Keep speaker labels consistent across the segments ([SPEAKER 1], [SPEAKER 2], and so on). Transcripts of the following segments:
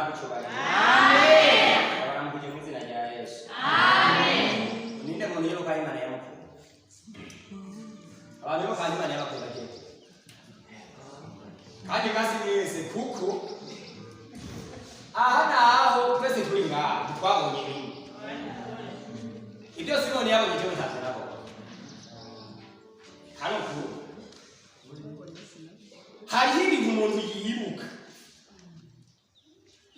[SPEAKER 1] nahabwe icyubahiro. Amen. Baramukije mu izina rya Yesu. Amen. Ninde muntu yiruka Imana y'amakuru? Abantu bo kandi Imana y'amakuru bagiye. Kandi kasi mwese kuko aha naho twese turi ngaha twabonye ibintu. Ibyo Simoni yabonye cyo ntabwo nabo. Hano ku hariho ibintu umuntu yibuka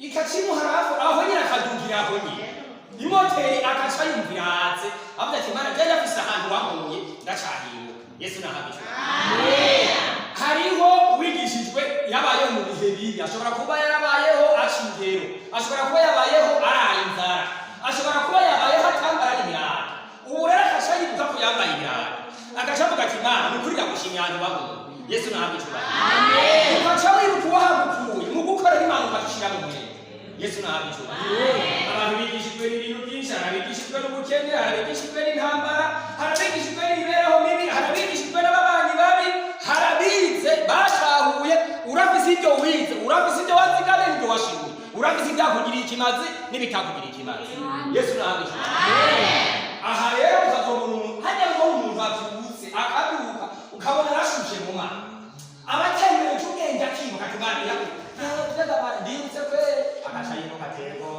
[SPEAKER 1] ikacimu harafu aho nyine akadugira aho nyine imoteri akaca yumvira hanze avuga ati Mana byari afise ahantu wabonye ndacahiwe. Yesu nahabwe. Amen. Hariho wigishijwe yabayeho mu bihe bibi, ashobora kuba yarabayeho acingero, ashobora kuba yabayeho araye inzara, ashobora kuba yabayeho atambara ibirayi. Ubu rero akaca yibuka ko yambaye ibirayi agaca avuga ati Mana nukuri ndagushimye ahantu wabonye. Yesu nahabwe. Amen. Ukaca wibuka uwahagukuye mu gukora impanuka dushira mu mwene. Yesu nahabwe. Amen. Abantu bigishijwe n'ibintu byinshi, harabigishijwe n'ubukene, harabigishijwe n'intambara, harabigishijwe n'imibereho mibi, harabigishijwe n'ababanyi babi, harabize bashahuye. Urafise ibyo wize, urafise ibyo wazigame n'ibyo washibuye, urafise ibyakugiriye ikimazi n'ibitakugiriye ikimazi. Yesu nahabwe. Amen. Aha rero ukazobona umuntu hajya ngo umuntu abyutse akabyuka ukabona arashushe mu mana abatemeye cy'ubwenge akibuka tuganira ndibutse kwe agaca yibuka atego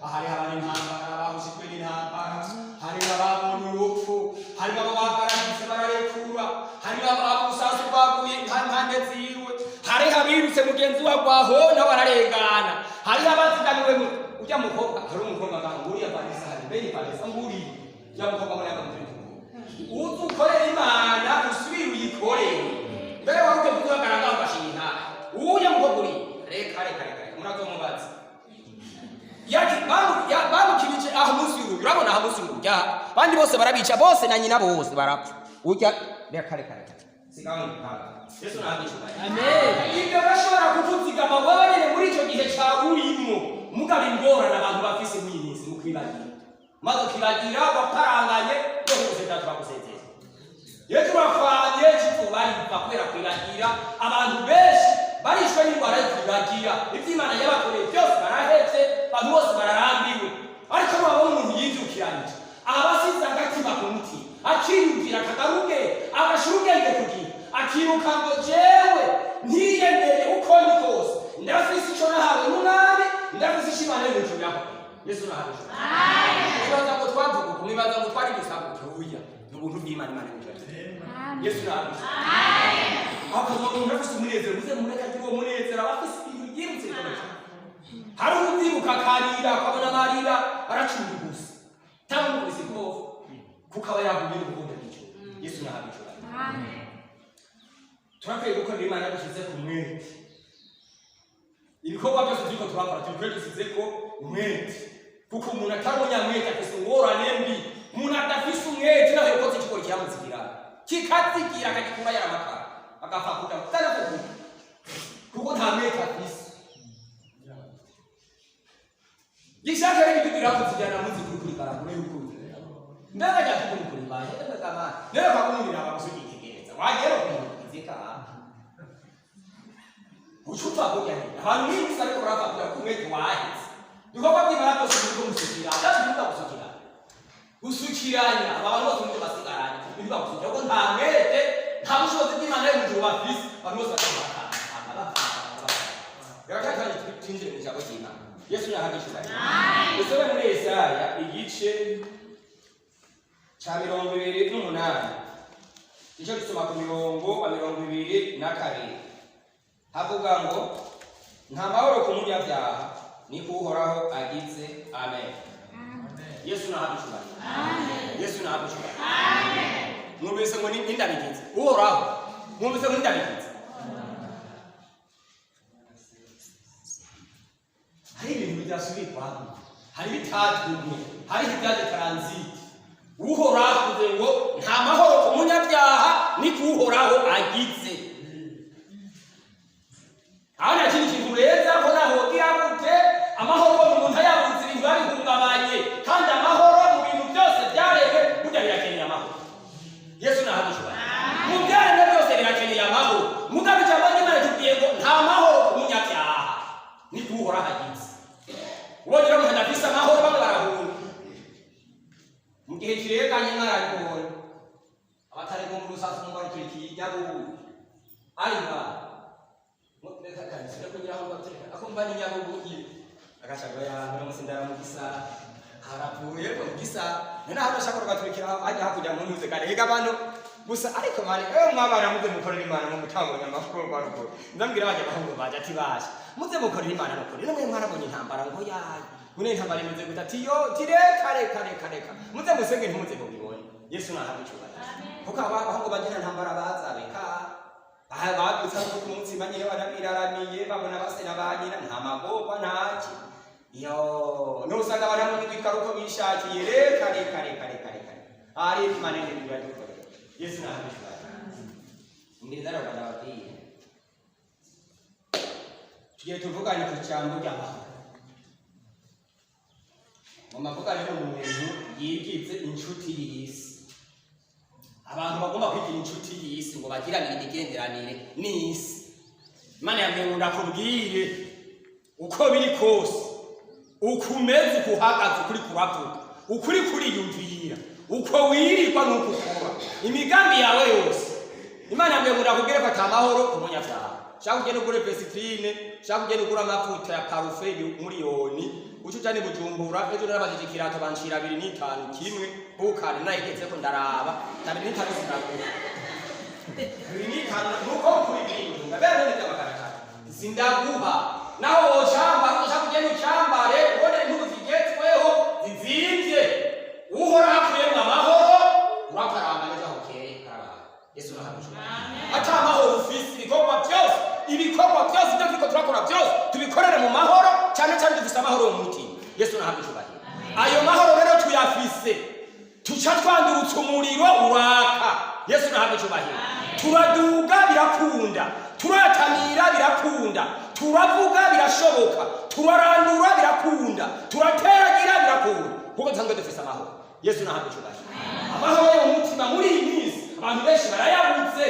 [SPEAKER 1] ahari habana intambara bahushijwe n'intambara, hari ababonye urupfu, hari abagaragise bararekura, hari ababusasu baguye impande ziwe, hari abirutse mugenzi wa gwaho nawe ararengana, hari abazigamiwe ujya mukobwa hari umukobwa nguriya Vanessa beni Vanessa nguri ya mukobwa muri akamutwe uzu ukorera Imana usubira uyikorere mbere waruke kuzagaragara ugashinga uya mukobwa uri reka murazomubaza yaki bamukibije aho munsi y'urugo urabona aho munsi y'urugo bandi bose barabica bose na nyina bose barapfa ujya reka sigaho ntabwo Yesu nahabwe. Amen. Ibyo bashobora kukuzigama wabanye muri icyo gihe cya urimo mugaba ingorane abantu bafise mu minsi mukwibagira maze ukibagira waparanganye no kuguseta twakusezeza yetu bafanye kitubari bakwera kwibagira abantu benshi barishwe n'indwara yo kwibagira iby'Imana yabakoreye byose barahetse abantu bose bararambiwe ariko babona umuntu yinjukiranye abasize agatima ku mutima akiyumvira kagaruke abashurugenge kugira akiruka ngo jewe ntiyemeye uko ni kose ndafise icyo nahawe n'umwami ndafise ishimane n'ijuru yaho. Yesu nahabwe. Amen. Nibaza ngo twavuga kumwibaza ngo twari gusaba utuya n'ubuntu bw'Imana Imana n'ijuru. Amen. Yesu nahabwe. Amen. Akavuga ngo ndafise umunezero muze mureka cyuwo munezero abafise ibintu byinshi cyane. Hari ubyibuka karira akabona marira aracunga gusa cyangwa ubise ko kukaba yahuye n'ubundi n'icyo. Yesu nahabwe. Amen. Turakwiye gukora Imana yadushize ku mwete. Ibikorwa byose turiko turakora tukwiye dusize ko umwete kuko umuntu atarunyamwete afise ingorane mbi, umuntu adafise umwete nawe ukoze ikikora kiramuzigira kikazigira akagikura yaramakara agafa kuja kutaravuga kuko nta mwete afise gishaka rero ibitugira kuzijana muzi kuri karagure y'ukuze ndaga jya kuri baje ndagama rero bakumurira abagusugigereza wagero kwizika uchupa kujya abantu n'ibisa ariko baravuga ko umwete wahise dukopa kwibara byose n'uko musukira ndaje n'uko gusukiranya abantu bose n'uko basigaranye n'uko gusukira ko nta mwete nta bushobozi bw'Imana yo mujuru bafise abantu bose bakabaka rero cyane twinjire mu cyabo cy'Imana. Yesu nahabwe. Amen. Usome muri Yesaya igice cya 28 icyo gisoma ku mirongo 22 havuga ngo nta mahoro ku munyabyaha ni kuhoraho agize. Amen. Yesu nahabwe. Amen. Yesu nahabwe. Amen. Mwumvise ngo nindabigize uhoraho, mwumvise ngo nindabigize hari ibintu byasubirwamo, hari bitatumwe, hari ibyaje transit. Uhoraho kuze ngo nta mahoro ku munyabyaha ni kuhoraho agize. Ana kintu kimureza ko naho gihagute amahoro mu muntu yabuze ibintu babihungabanye kandi amahoro mu bintu byose byarebe burya birakeneye amahoro. Yesu nahabwe. Mu byarebe byose birakeneye amahoro. Mugabe cyangwa Imana tubwiye ngo nta mahoro ku munyabyaha ni kuhoraho agize. ubonye rero umuntu afise amahoro bamwe barahunga mu gihe kirekanye mwarabibonye abatari kumva urusasu ngo barikurikiye inyabubu ariba reka kanisa kugira ngo batereka akumva ni inyabubu agashaka yantu munsi ndaramugisa haravuye mu gisa nena hano shaka rugaturikira ajya hakurya mu ntuze kare higa abantu gusa ariko mane mwabana muze mukorera Imana mu mutambonya amakuru barugo ndambwira abajya bahungu baje ati basha muze mukorera Imana no kuri namwe mwarabonye intambara ngo yayi une intambara imeze gutati yo kare muze musenge ntimuze mubibone Yesu nahabicuba kuko abahungu bagira intambara bazabeka babutsa ku munsi banyire barabiraramiye babona basena banyira nta magorwa ntaki yo no usanga abantu mwitwa uko bishakiye kare ari Imana n'ibyo yadukoreye Yesu nahabicuba ndizara barababwiye tugiye tuvuganye ku cyambo ry'abantu mu mavuga rero mu muntu yigize inshuti y'isi abantu bagomba kwigira inshuti y'isi ngo bagirane imigenderanire n'isi Imana yambwiye ndakubwire uko biri kose ukumeze ukuhagaze kuri kuravuga ukuri kuriyumvira uko wirirwa nuko ukora imigambi yawe yose Imana yambwiye ndakubwire ko atamahoro kumunyabyaha shaka ugende ugure Vesifrine shaka ugende ugure amavuta ya parufe miliyoni ucujane Bujumbura ejo narabajije ikirato banshira 2.5 kimwe ukari nayigeze ko ndaraba 2.5 sinagura 2.5 nuko kuri bintu ngabere neza makaraka sindaguha naho wochamba ushaka ugende ucyambare ubone ntuzi zigezweho zizimvye uhora hakuye amahoro urakaramba neza hokeye karaba Yesu nahamushuma ata amahoro ufise ibikorwa byose ibyo turiko turakora byose tubikorere mu mahoro cyane dufise amahoro mu mutima Yesu nahamushuma ayo mahoro rero tuyafise tuca twandurutse umuriro uraka Yesu nahamushuma turaduga birakunda turatamira birakunda turavuga birashoboka turarandura birakunda turateragira birakunda kuko nsanzwe dufise amahoro Yesu nahamushuma amahoro yo mu mutima muri iyi minsi abantu benshi barayabuze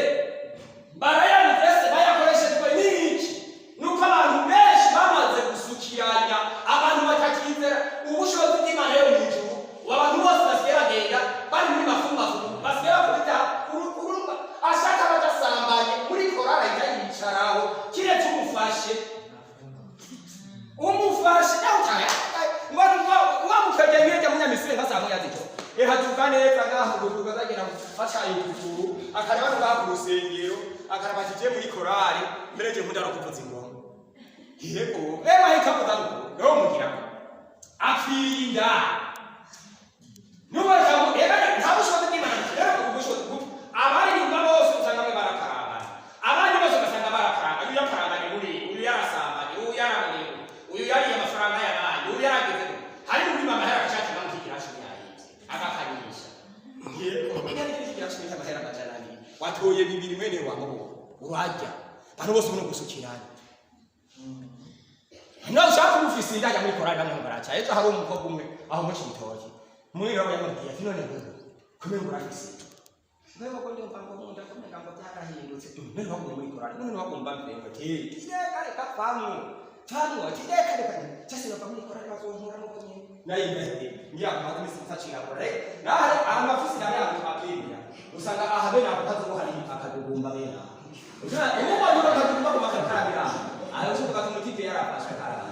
[SPEAKER 1] bayakoreshejwe n'iki nuko abantu benshi bamaze gusukiranya abantu batakizera ubushobozi bw'Imana yo mu ijuru abantu bose basigera bari muri mafumafu basigera kubita urumva ashaka bagasambanye muri korara itayicaraho kiretse umufashe nawutaya wamukajya ngejya munyamisire nkasamu yazicyo ehajuka neza ngaho gutuka zagera fashaye ukuru akaraba ngaho ku rusengero akarabakije muri korari mbereje nkunda no kuvuza ingoma yego mahika kudamu no mugira afirinda nubaza mu nta bushobozi bw'Imana rero ubushobozi abari nyuma bose usanga mwe barakaraba abandi bose basanga barakaraba uyu yakarabanye muri uyu yarasambanye uyu yaramanye uyu yari amafaranga y'abandi uyu yarageze hari muri mama yarakashaka namukikira ashuri agakanyisha yego yari kikira ashuri y'amahera majanani watoye bibiri mwene wabo urajya bano bose uno gusukirana no ushaka umufisi ndajya muri korari bamwe baracha ejo hari umukobwa umwe aho mu Cibitoke muri rabo yamubwiye ati none ngo kumengura isi wewe ko ndi mpango munda kumenga ngo byarahindutse none wagomba muri korari none wagomba mbengo kare kapamu tano kare cyase no muri korari bazonkura no kunye nayimbere ngiya kumaze imisi mfashira korari nahe amafisi nari akapimya usanga ahabe nabo tazo hari akadugumba bena ubu bano bakadugumba ku makarabira ayo cyo bakatumukipe yarafasha karara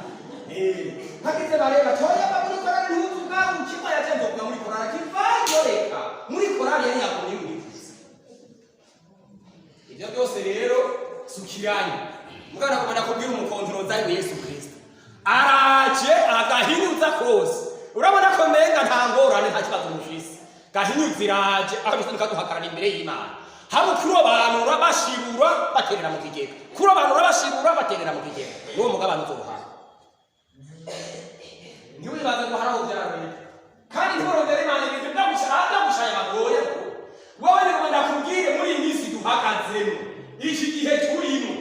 [SPEAKER 1] hakize bareba toya muri korari ntuzu bwa ukimwa yagenzo kwa muri korari kivayoreka muri korari yari yakomye muri kwisi ibyo byose rero sukiranye mugana kumana kubwira umukontroza ari Yesu Kristo araje agahinyuza kose urabona ko menga ntangorane nta kibazo mufisi gahinyuza iraje abisanga duhakarana imbere y'Imana habo kurobanura bashirura baterera mu kigega kurobanura bashirura baterera mu kigega uwo mugabano uzoha niwe baza ko haraho byarabye kandi ntorondera Imana ibintu byagushaya bagoye wowe ni kumenya kubwire muri iyi minsi duhagazemo iki gihe turimo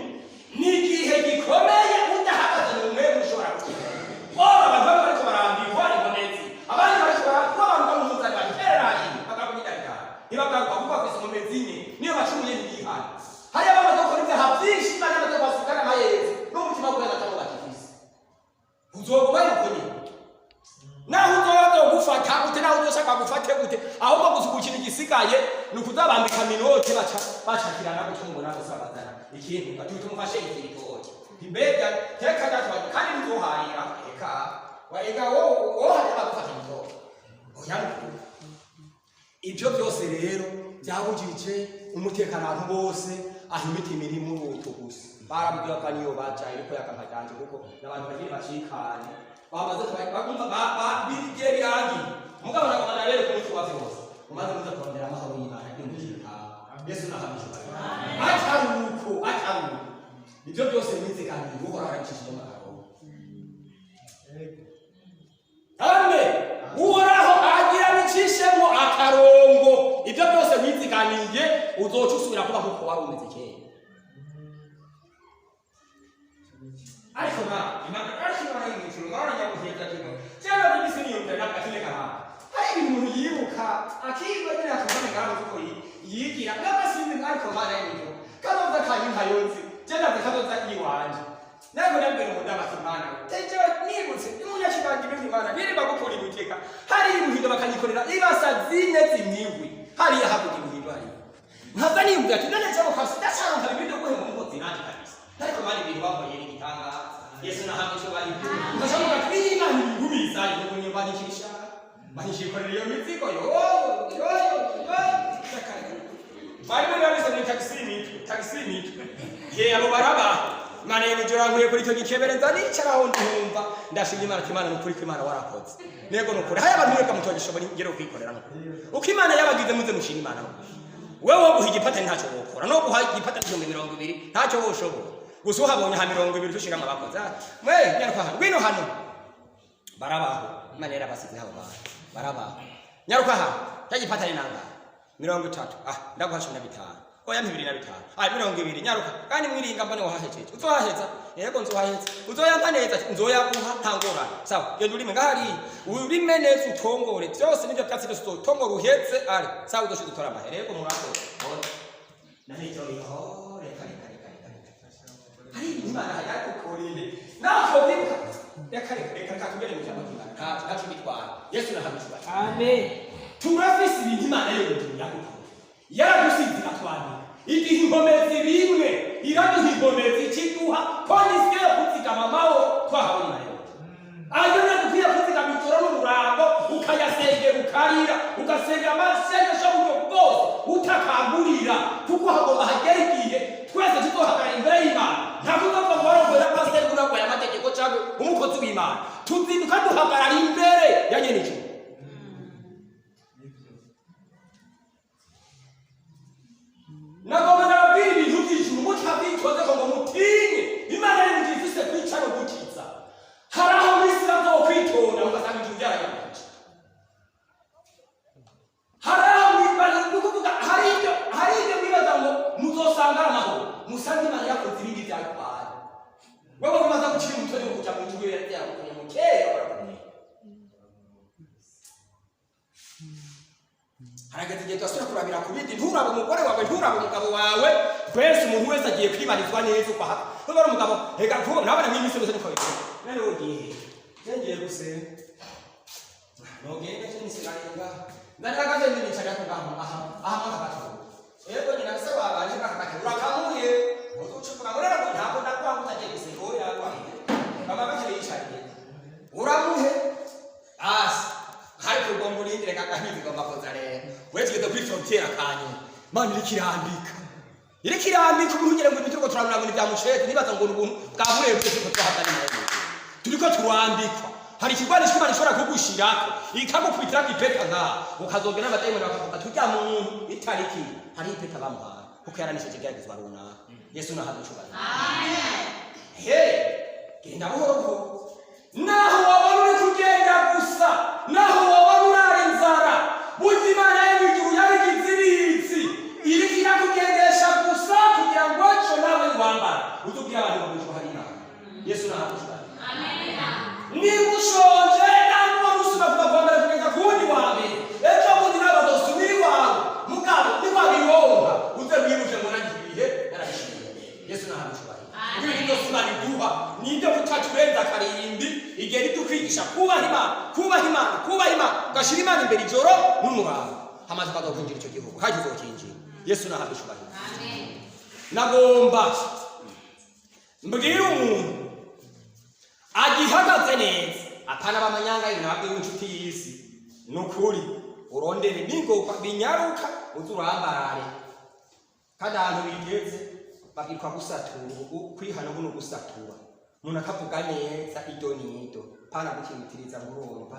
[SPEAKER 1] ni igihe gikomeye udahagaze mu mwego ushobora kugira abantu bariko barambirwa inkomezi abandi bariko barabanza mu muzari bateranye bakakunyarika ntibagaruka kuko bafise inkomezi nye niyo bacumuye n'igihano hari abamaze gukora ibyaha byinshi bari bamaze kubasukana amayezi n'umutima gwe batabo bakifise uzoguma yuko nyine naho uzogufata gute naho uzoshaka gufate gute ahubwo gusukukira igisigaye nukuzabambika minoti bacakirana gutungura gusabazana ikintu gatutu mufashe ikiritoki imbega teka gatwa kandi nzoharira eka waega wo harira gufata igitoki oya ibyo byose rero byabujije umutekano abantu bose aho imitima iri mu autobus barambwira ko niyo baca ariko yakampaganje kuko n'abantu bagiye bacikanye bamaze bagumva birige birangi mugabo nabona rero ko mutu wazi hose umaze muza kurondera amahoro y'Imana y'umutima Yesu nahamije ataruko ibyo byose nize kandi guhora aracishije amahoro amen uhoraho agira bicishemo akarongo ibyo byose wiziganiye uzoca usubira kuba kuko wari umeze kera ariko imana arashobora y'imiciro baranyaguheza kino cyangwa n'ibisi niyumvira n'akatuleka hano hari ibintu umuntu yibuka akigwa nyine akabona ngaho kuko yigira n'abasinzi ariko mana y'imiciro kazoza kanyu nkayonzi cyangwa kazoza iwanje ntabwo nabwira umuntu abatimana teje nibutse n'umunyakibandi b'Imana bireba gukora ibuteka hari ibuhindo bakanyikorera ibasa zine zimwigwi hari yahabuye ibuhindo hari nkaza niyumvira ati none cyangwa kwasi ndashaka ibintu guhe mu mukozi nanje kabisa ariko mali ibintu bamuye n'igitanga Yesu nahamije bari ndashaka kwiyimana ibigubiza ibintu nyibandikisha banishikorera iyo mizigo yo bari muri abise ni taxi ye abo baraba Mane mujora nkwiye kuri cyo gikebereza nicaraho ndumva ndashimye Imana kimana no kuri kw'Imana warakoze nego no kuri haya abantu mweka mutogishobo ngero kwikorera no uko Imana yabagize muze mushima Imana wewe guha igipata ntacyo gukora no guha igipata 2020 ntacyo woshobora gusa uhabonye ha 2020 tushira amabakoza mwe nyaruka hano bino hano barabaho Imana yarabasize habo barabaho nyaruka hano cyagipata ni nanga 30 ndaguha 15 oya 25 20 nyaruka kandi mwiringa mbone wahahejeje uzohaheza yego nzohaheza uzoyamba neza nzoyaguha ntangora sawa genda urime ngahari urime neza utongore byose nibyo byatsi byose utongora uhetse ari sawa udoshize utora amahere yego murako nahito iho reka hari Imana yakukorinde nako bibuka reka tugere mu cyambo cy'Imana ntacyo bitwara Yesu nahamishwa amen turafise ibintu Imana yo yakukorinde yaradusize atwani igihe inkomezi bimwe iraduha inkomezi ikiduha polisi yo kuzigama amahoro twahawe nayo ayo nadukwiye kuzigama itoro n'umurango ukayasengera ukarira ugasengera amasengesho buryo bwose utakagurira kuko hagomba hagera igihe twese tuzohagarara imbere y'Imana nta kuzovuga ngo warongora pasiteri urangwa y'amategeko cyangwa umukozi w'Imana tuzinduka duhagarara imbere ya nyenijuru nagomba nabwira ibintu by'ijuru mutabikoze ngo mutinye Imana y'imugifise kwicaro gukiza haraho mwisi zo kwitonda ugasanga ibintu byaragaje haraho mwibali kuvuga hari ibyo bibaza ngo muzosanga amahoro musanze Imana yakoze ibindi byakwaye wewe umaze gukira umutwe wo kuja mu ijuru yakuye mu kera barakumye harageze igihe twasura kurabira ku bindi nturaba umugore wawe nturaba umugabo wawe twese umuntu wese agiye kwibarizwa neza uko haka nubwo ari umugabo reka kuba nabana mw'imisi yose niko bikora none ugiye ngiye gusenga nogenda cyo nisigayenga ndaragaze nicara ko aha makabatu yego nyina se wabanje bakakate urakamuye uzucuka ngorera ngo ntabwo ndakwanga utagiye gusenga oya yakwanga baba bakire yicariye uramuhe hari kurugombo urindire kakahizi gomba koza rero wetugeze kuri frontiere kanyu Mana irikirambika ubuhungire ngo turiko turabona ngo byamushete nibaza ngo ubuntu bwabure turiko twahagana nayo turiko turambikwa hari ikigwanisho Imana ishobora kugushirako ikagukubitira ipeta nka ukazogera amadayimoni bakavuga turya muntu itariki hari ipeta bamuhaye kuko yaranisheje geragezwa runaka Yesu nahadushobora amen genda buhoro naho wabona uri kugenda gusa naho wabona urara inzara burya Imana y'ijuru yabigize ibitsi iriko irakugendesha gusa kugira ngo ejo nawe wambara utubwire abantu bagusho hari Imana Yesu nahadushobora amen niba ushonje ntabwo musuma kuva kwa mbere kugeza ku wundi wa mbere ejo bundi n'abadosumira iwawe mugabo ntiwabironka uze wibuje ngo nagiye ibihe narabishimiye Yesu nahadushobora ibyo Imana iduha nibyo kutaturenza karimbi igera idukwigisha kubaha Imana ugashira Imana imbere ijoro n'umurava hamaze ukazokwinjira icyo gihugu kandi uzokinjira. Yesu nahabwe icyubahiro. Nagomba mbwira umuntu agihagaze neza apana bamanyanga y'intabwe y'inshuti y'isi nukuri urondere n'ingoga binyaruka uzurambarare kandi ahantu bigeze babwirwa gusatura kwihana buno gusatura umuntu akavuga neza idonido pana gukimutiriza ngurumva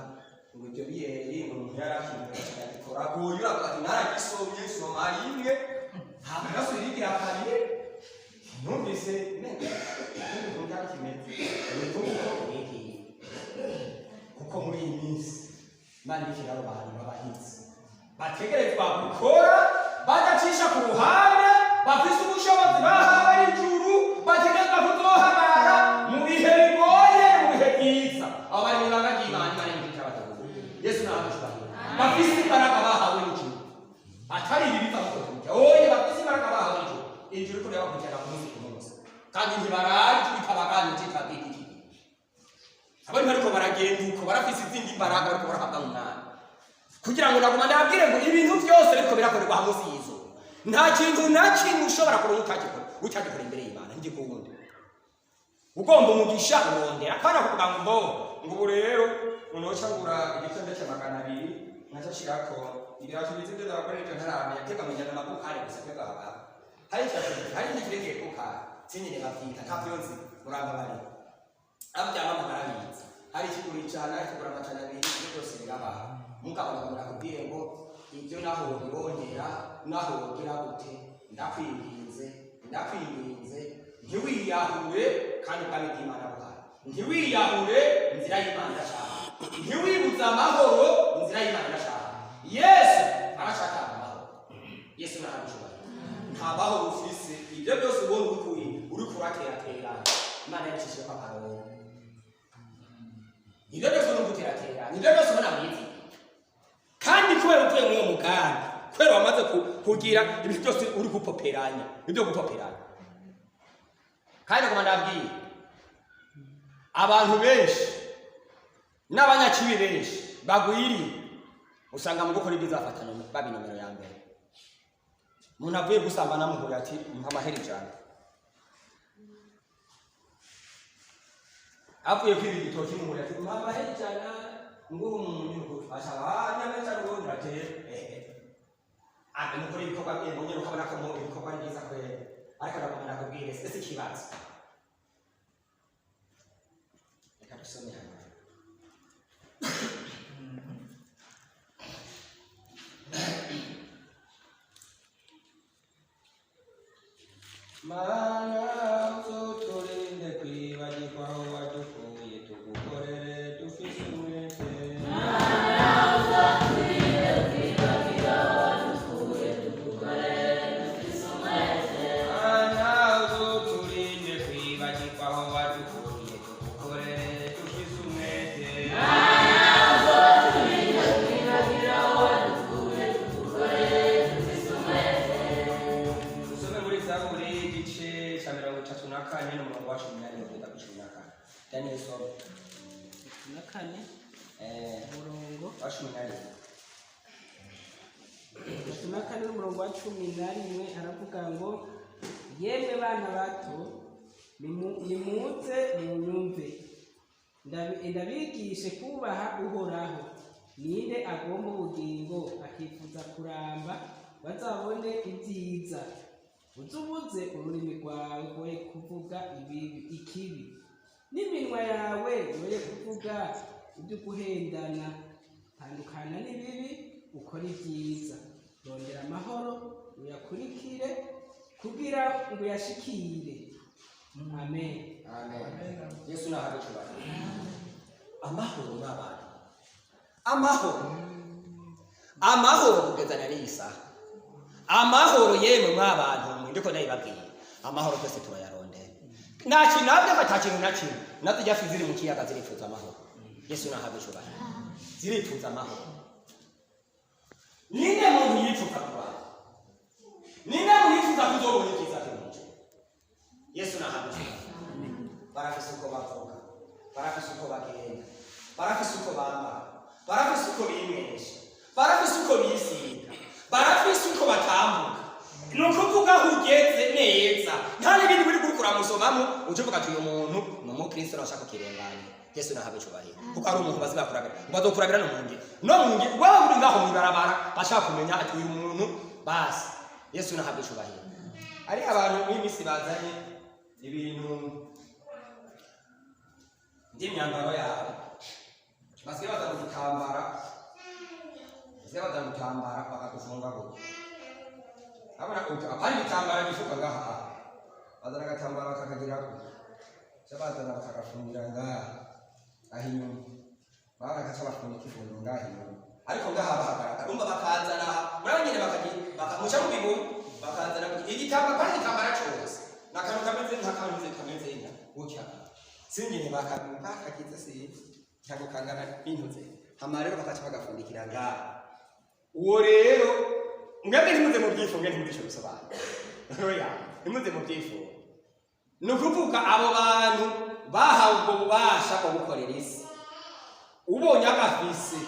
[SPEAKER 1] ngo ibyo biyeri umuntu yarakimwe cyakora goyura ati naragisomye soma rimwe ntabwo gasubira akariye numvise nenge umuntu yakimeze kuko muri iyi minsi Imana ikiraro abantu babahinzi bategerezwa gukora badacisha ku ruhande bafise ubushobozi bahawe ijuru bategerezwa kuzohagarara mu bihe bigoye mu bihe byiza abo bari mu ibanga ry'Imana Imana y'imigisha abatavuze Yesu n'abashobora bafise imbaraga bahawe ijuru atari ibi biva mu kuvuga oye bafise imbaraga bahawe ijuru ko yabakurikirana ku munsi ku munsi kandi ntibaraje bikabagana ikikabiki abari bariko baragenda uko barafise izindi imbaraga bariko barahabwa mu mwana kugira ngo naguma ndabwire ngo ibintu byose ariko birakorerwa hamwe sizo nta kintu na kimwe ushobora kuronka utakikora imbere y'Imana ngikundi ugomba umugisha urondera kana kuvuga ngo ubu rero unoca ngura igitende cy'amagana 200 nkaca shirako ibirato bizinde zabakoresha ntaramenya tegamenya n'amabukare gusa kwegaba hari n'ikirenge kuka sinyine bafita ntavyonzi uramba bari abyama mugarabiza hari kiguri cyane kigura amacana 2 byose biraba mukabona murakubwire ngo ibyo naho birongera naho gira gute ndakwinginze ntiwiyahure kandi ukamenya Imana buhari ntiwiyahure inzira y'Imana irashaka ntiwibuza amahoro inzira y'Imana irashaka Yesu arashaka amahoro Yesu nahabishobora nta mahoro ufise ibyo byose ubona uri kuratera Imana yacishije kwa Karoli ibyo byose uri gutera ibyo byose ubona mwiza kandi kubera utuye mu mugambi kubera wamaze kugira ibintu byose uri gupoperanya ibyo gupoperanya kandi ndabwira abantu benshi n'abanyakibi benshi bagwiriye usanga mu gukora ibyiza bafatana babi nomero ya mbere umuntu avuye gusambana muhuri ati mpa amahera ijana avuye kwiba igitoki muhuri ati mpa amahera ijana nguhu umuntu ashaka nyameza ngo ndateye mukora ibikorwa bye mugera ukabona ko mu ibikorwa byiza kwe ariko ndakomeza kubwira ese kibazo reka dusome hano Mana uturinde kwibagirwa aho wadukuye tugukorere dufise umwete Daniel Sobe
[SPEAKER 2] nakane umurongo
[SPEAKER 1] wa 14
[SPEAKER 2] nakane umurongo wa 11 aravuga ngo yemwe bana bato nimuze munyumve ndabigishe kubaha Uhoraho ninde agomba ubugingo akifuza kuramba bazabone ibyiza uzubuze ururimi rwawe goye kuvuga ikibi n'iminwa yawe yoye kuvuga ibyo guhendana tandukana n'ibibi ukora ibyiza rondera amahoro uyakurikire kugira ngo yashikire amen
[SPEAKER 1] Yesu nahabishobora amahoro n'abantu amahoro kugezana n'isa amahoro yemwe mw'abantu ndiko ndayibabwiye amahoro twese turayarondera naki nabyo batakintu naki nazo jafi ziri mu kiyaga zirifuza amahoro Yesu nahabishobora zirifuza amahoro ninde muntu yifuza kuba ninde muntu yifuza kuzobona ikiza cy'umuntu Yesu nahabishobora barafise uko bavuga barafise uko bagenda barafise uko bambara, barafise uko bimesha, barafise uko bisiga, barafise uko batambuka. Ni ukuvuga aho ugeze neza nta n'ibindi biri gukura musomamo uje uvuga ati uyu muntu ni umukristo arashaka kirenganya. Yesu nahabe cyubahiro kuko ari umuntu baziga kurabira bazokurabira no mungi waba uri ngaho mu barabara bashaka kumenya ati uyu muntu basi. Yesu nahabe cyubahiro. Ari abantu b'imisi bazanye ibintu by'imyambaro yabo basigaye bazamutambara bakagufunga gutya. Abana kandi bitambara bifuka ngaha bazana agatambara kakagira cyabazana bakagafungira ngaha ahinyuma bagakaca bafunika ifundo ngaha inyuma ariko ngaha bahagaragara umva bakazana murabanyene bakamuca mu bibu bakazana igitambara kandi igitambara cyose nakantu kameze nka gutya singene bakagize se cyangwa kangana bintuze hama rero bakaca bagafundikira ngaha. Uwo rero mwebwe ntimuze mu byifunge ntimugishe gusobanura oya ntimuze mu byifunge. Ni ukuvuga abo bantu bahawe ubwo bubasha bwo gukorera isi. Ubonye agafise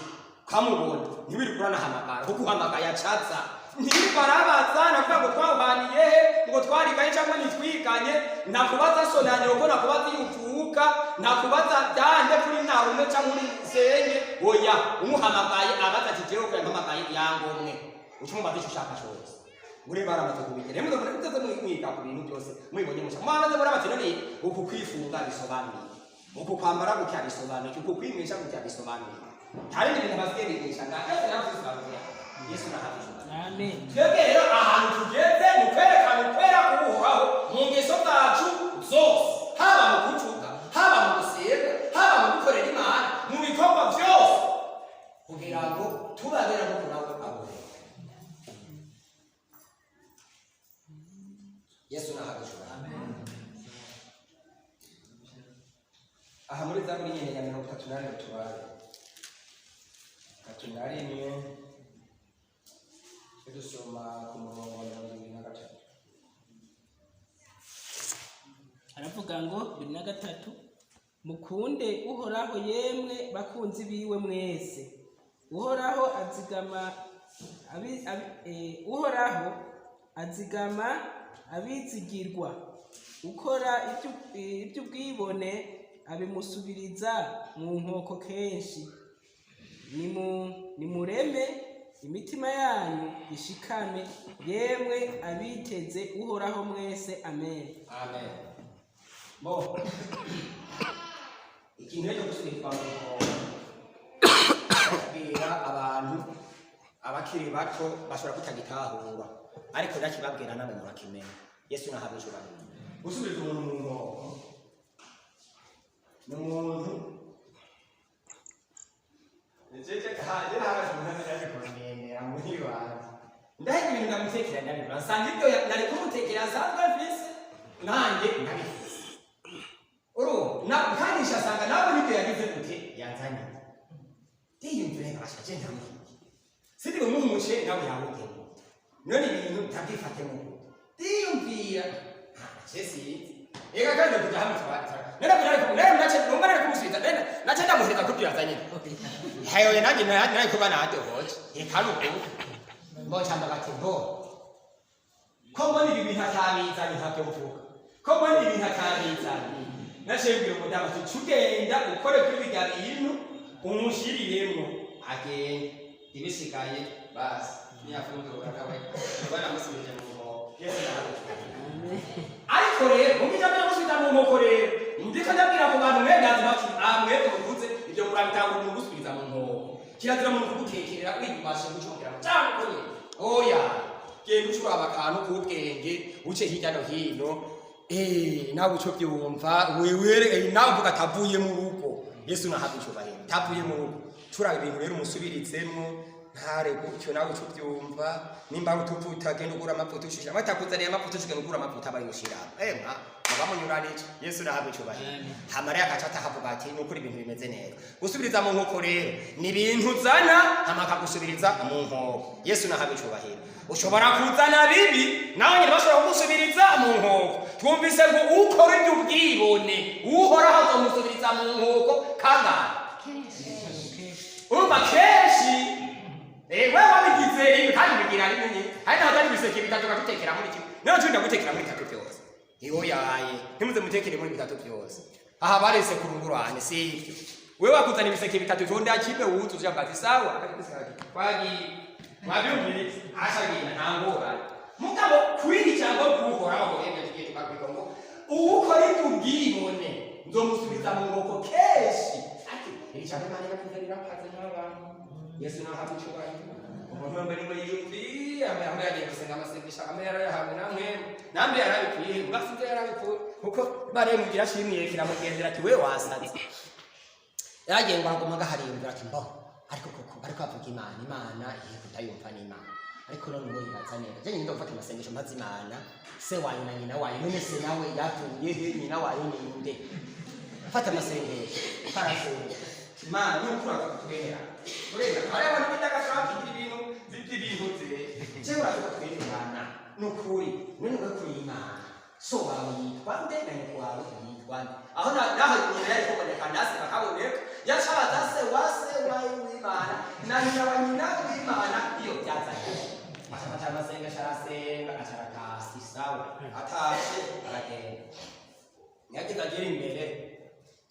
[SPEAKER 1] kamubona ntibiri kuranahamagara kuko uhamagaye acatsa ntibarabaza nakuvuga ngo twahaniye ngo twarikaye cyangwa nitwikanye nakubaza sonaniro ko nakubaza yutuka nakubaza byande kuri narume cyangwa uri senge oya umuhamagaye abaza ati jewe ko yampamagaye yangomwe utumva icyo ushaka cyose uri baramaze kubigera rero muteze mwiga ku bintu byose mwibonye musha mwana bora bati none uku kwifunga bisobanuye uku kwambara gutya bisobanuye uku kwimesha gutya bisobanuye hari ibintu bazgeregesha ndakaze navuze Yesu nahaje. Amen. Twebwe rero ahantu tugeze mukwerekana ukwera kubuhoraho mu ngeso zacu zose haba mu kuvuga haba mu gusenga haba mu gukorera Imana mu bikorwa byose kugira ngo tubabera no kunawe abo. Yesu nahaje. Amen. Aha muri Zaburi nyene ya 38 tubare. Katunari niyo dusoma ku murongo wa 23
[SPEAKER 2] aravuga ngo 23 mukunde uhoraho yemwe bakunzi biwe mwese uhoraho azigama abizigirwa ukora iby'ubwibone abimusubiriza mu nkoko kenshi nimureme imitima yanyu ishikame yemwe abiteze uhoraho mwese. Amen.
[SPEAKER 1] Amen. Bo ikintu cyo gusubira kubwira abantu abakiri bato bashobora kutagitahura ariko ndakibabwira namwe murakimenya. Yesu nahabije abantu gusubira umuntu mu nkoko n'umuntu Jeje kaje hagaze umuntu yaje kumenyera muri bantu ndahe ibintu ndamutekera ndabibura nsanga ibyo nari kumutekera asanzwe afise nanjye ndabifise na kandi shasanga nabo nibyo yagize gute yanzanye ndiyumvire nkabashaje ndamuhiye sidi umumushe nawe yawuge none ibintu ntabifate mu ndiyumvira Jesse ega kandi kujya hamwe twatara nera nache ngomara kumusubiza nache ndamuheza kuti yazanye hayo nanjye naye kuba nade hoje ikanu ngo cyamba bati ngo ko mbona ibi bintu atabizanye ntabyo mvuga ko mbona ibi bintu atabizanye nashembye ngo ndabati cugenda ukore kuri bijya bintu umushiriremo agende ibisigaye basi niyafunze urakawe bana musubije mu ngo Yesu ariko rero mubijamira gusubira mu nkoko rero ndiko ndabwira ku bantu mwendazi bati mwebwe muvuze ibyo murabitanga mu gusubiza mu nkoko kirazira mu kugutekerera kwibasha gucungera cyane ko nyine oya genda ucura abakantu k'ubwenge uce hirya no hino nawe uco byumva wewe nawe uvuga atavuye mu rugo Yesu nahabicura rero tavuye mu rugo cura ibintu rero umusubiritsemo ntare gutyo nawe uco byumva nimba utuvuta genda ugura amavuta ushishira batakuzaniye amavuta ushishira ugura amavuta bayushira emwa bamunyuranije Yesu nahabicura rero hamare akacata havuga ati nukuri ibintu bimeze neza gusubiriza mu nkoko rero ni ibintu zana hamaka gusubiriza mu nkoko Yesu nahabicura rero ushobora kuzana bibi nawe nyine bashobora kugusubiriza mu nkoko twumvise ngo ukora iby'ubwibone uhoraho azomusubiriza mu nkoko kangana urumva kenshi wewe wabigize rimwe kandi bigira rimwe nyine hari naho atari ibiseke bitatu ugagutekera muri kimwe nawe tugenda gutekera muri bitatu byose iyo yaye ntimuze mutekere muri bitatu byose aha barese kurungurane sivyo wewe wakuzana ibiseke bitatu vyonda kimwe wuzuje ambazi sawa kwagi mwabyumvise ashagina ntangora mugabo kwiri cyangwa kuhoraho yende tugiye tukabigongo ukora itubwibone nzomusubiza mu ngoko keshi ati iri cyane mane bakuzanira akaze n'abantu Yesu nahabu cyubahiro umuntu mbere ngo yiyumvi ambe yagiye gusenga amasengesho amera yahawe namwe yarabikwiye mugafite yarabikuye kuko bare mugira shimye kiramugendera ati we wasaze yagiye ngo agoma gaharindura ati mbo ariko avuga imana iye kutayumva n'imana ariko none ngo yibaza neza je nyine ndofata amasengesho mazi imana se wayo na nyina wayo none se nawe yatuye he nyina wayo ninde fata amasengesho parasenga imana n'ukura kutwera urega ari abantu bidagashaka ibintu by'ibintu je uraza kutwerana n'ukuri none ngo kuri imana so wawe yitwa nde na nyoko wawe yitwa nde aho naho nyina yari kuboneka ndase bakaboneka yacabaza se wase wayo w'imana na nyina wa nyina w'imana iyo byazanye ashaka amasengesho arasenga acarakasi sawa atashe aragenda yagize agera imbere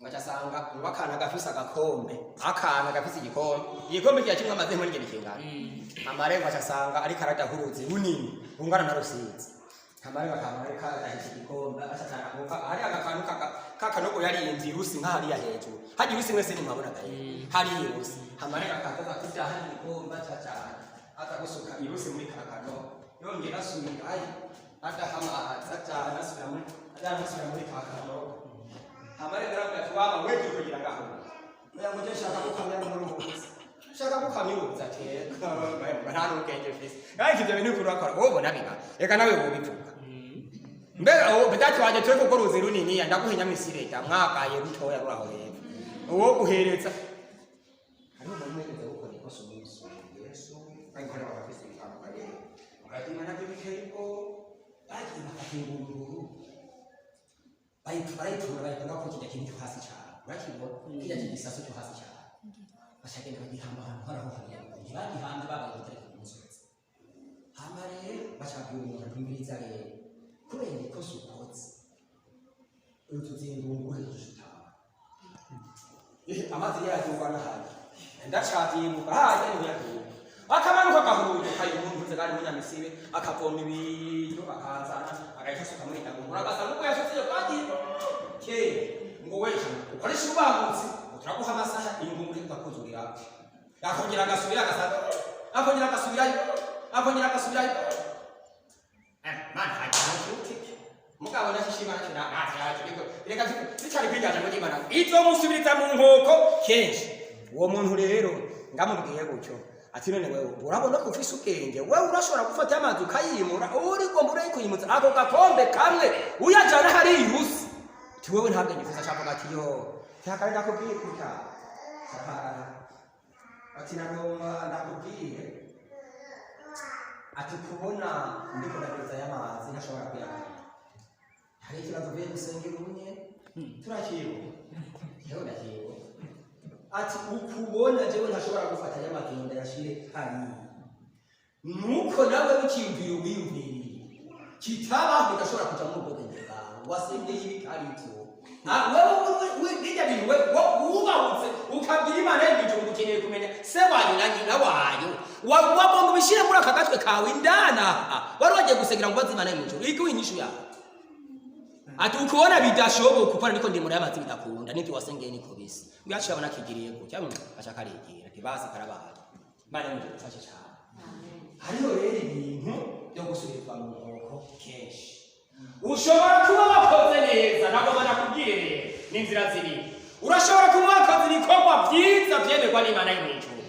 [SPEAKER 1] ngacasanga ngwakana gafisa agakombe akana gafisa igikombe cya kimwe amaze muri ngene amarengo acasanga ari karajya huruzi runini rungana na rusizi amarengo akamara kahise igikombe acasanga ari agakantu kakanogo yari inzi rusi nk'ahari ya hejuru haji rusi mwese ni mwabona gaye hari rusi amarengo akaza kujya hari igikombe cyacana atagusuka irusi muri kakano yongera asubira ayi adahama acacana asubira muri kakano amare ndaravuga ati waba weje kugira ngaho oya ngo shaka gukamya muri umukozi shaka gukamya ubuza teka nta n'ubwenge fisi kandi ibyo bintu kurakora wowe ubona biba reka nawe wobivuga mbega wowe bedati waje twe gukora uruzi runini ndaguhinya misireta mwagaye rutoya ruraho rero uwo guhereza ari umuntu wese ukora ikoso n'umunsi Yesu kandi hari abafisi bitandukanye agatima nabyo bikeko bagiye bakatunguru bayituna ko kijya kintu hasi cyane urakibona kijya kigisaso cyo hasi cyane bashagenda bagihamba ahantu haraho hariya bagihamba bagahita ku musozi hamba rero bashakira umuntu imbiriza rero kubera ko supports utuzingungure dushitaba amazi yajungana handi ndacatimuka haje n'uyagiye akamanuka gahuye kayi umuntu uzagari munyamisibe akavoma ibintu akazana agahita muri kagumura agasanga uko yashotse kandi ke ngo weje ukoresha ubangutse turaguha amasaha ingungure tukakuzurira yakongera agasubira agasanga akongera agasubira man haje mugabo nashishima cyane ntaje reka zicari kwigaje muri Imana izo musubiriza mu nkoko kenshi uwo muntu rero ngamubwiye gutyo ati none wewe urabona ko ufise ubwenge wewe urashobora gufata amazi ukayimura uriko mbure kuyimutsa ako gakombe kamwe uyajana hari yusi ti wewe ntabwo nyifuza cyangwa ati yo cyakari ndakubwiye kuta ati nagomba ndakubwiye ati kubona ndiko ndageza y'amazi ntashobora kuyakora hari ikibazo uvuye gusengera ubunye turakiyo yewe ndakiyo ati ukubona jewe ntashobora gufata y'amagenda yashire hari nuko nawe bikiyumvira ubiyumviriye kitabaho bidashobora kuja mu bwenge bwawe wasengeye ibikarito wewe bijya bintu wubahutse ukabwira Imana y'ibijuru ukeneye kumenya se wanyu na nyina wayo wagomba ubishire muri aka gatwe kawe indana wari wagiye gusengera ngo baze Imana y'ibijuru iko inyishu yawe ati ukubona bidashoboka kupana niko ndi muri amazi bidakunda nibyo wasengeye niko bisi uyaciye abona kigiriye ko cyangwa ashaka arigira kibazi karabaye Imana y'ibijuru ufashe cyane hariho rero ibintu byo gusubizwa mu nkoko kenshi ushobora kuba wakoze neza nagomba nakubwire rero n'inzira zibiri urashobora kuba wakoze ibikorwa byiza byemerwa n'Imana y'ijuru